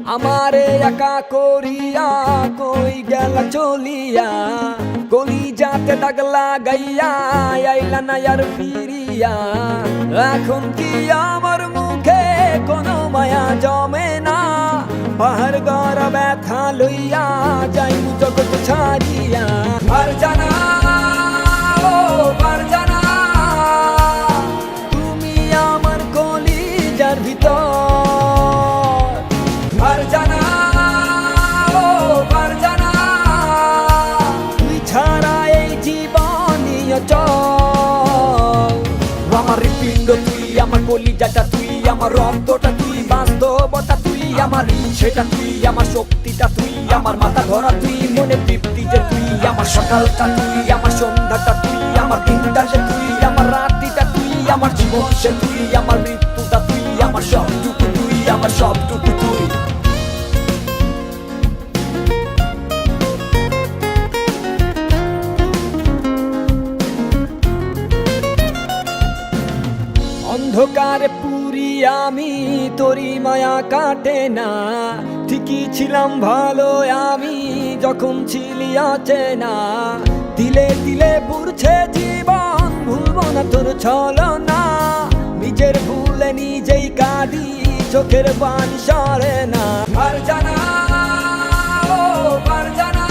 আমারে একা করিয়া কই গেল চলিয়া গলি যাতে দাগ লাগাইয়া আইলা না আর ফিরিয়া। এখন কি আমার মুখে কোনো মায়া জমে না? পাহাড় গড় ব্যথা লইয়া যাই জগৎ ছাড়িয়া। আর জানা ও আর জানা তুমি আমার কলিজার ভিতর। আর জানা ও আর জানা তুই ছাড়া এই জীবনই অচল। আমার হৃৎপিণ্ড তুই, আমার কলিজাটা তুই, আমার রক্তটা তুই, বাস্তবতা তুই, আমার ইচ্ছেটা তুই, আমার শক্তিটা তুই, আমার মাথা ধরা তুই, মনে তৃপ্তি যে তুই, আমার সকালটা তুই, আমার সন্ধ্যাটা তুই, আমার দিনটা যে তুই, আমার রাত্রিটা তুই, আমার জীবন সে তুই, আমার মৃত্যুটা তুই, আমার সবটুকু তুই, আমার সবটুকু তুই। অন্ধকারে পুরি আমি, তোরি মায়া কাটে না। ঠিকই ছিলাম ভালো আমি যখন ছিলি অচেনা। দিলে দিলে পুড়ছে জীবন, ভুলবো না তোর ছলনা। নিজের ভুলে নিজেই কাঁদি, চোখের পানি সরে না। আর জানা ও আর জানা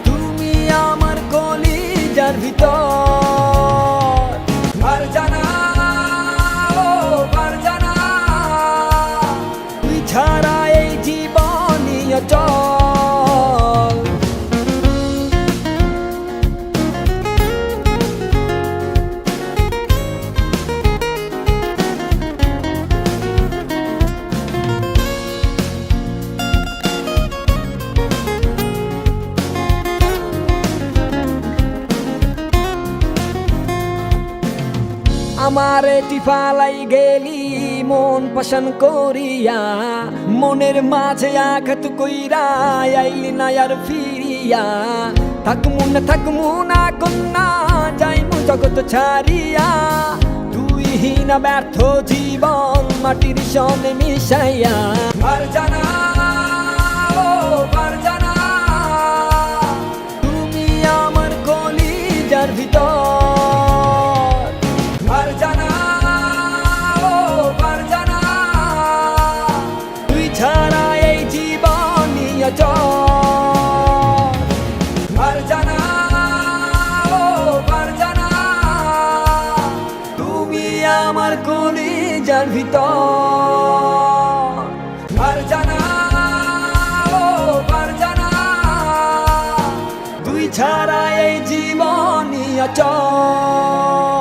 তুমি আমার কলিজার ভিতর। আর জানা ছাড়া এই জীবনই অচল। আমারে টিফালাই গেলি মন পছন্দ করিয়া, মনের মাঝে আঘাত কইরা আইলি না আর ফিরিয়া। থাকমু না কন্যা যাইমু জগৎ ছাড়িয়া। তুই হীনা ব্যর্থ জীবন মাটির সনে মিশাইয়া। আর জানা ও আর জানা তুমি আমার কলিজার ভিতর। আর জানা ও আর জানা তুই ছাড়া এই জীবনই অচল। আর জানা ও আর জানা তুমি আমার কলিজার ভিতর। আর জানা ও আর জানা তুই ছাড়া এই জীবনই অচল।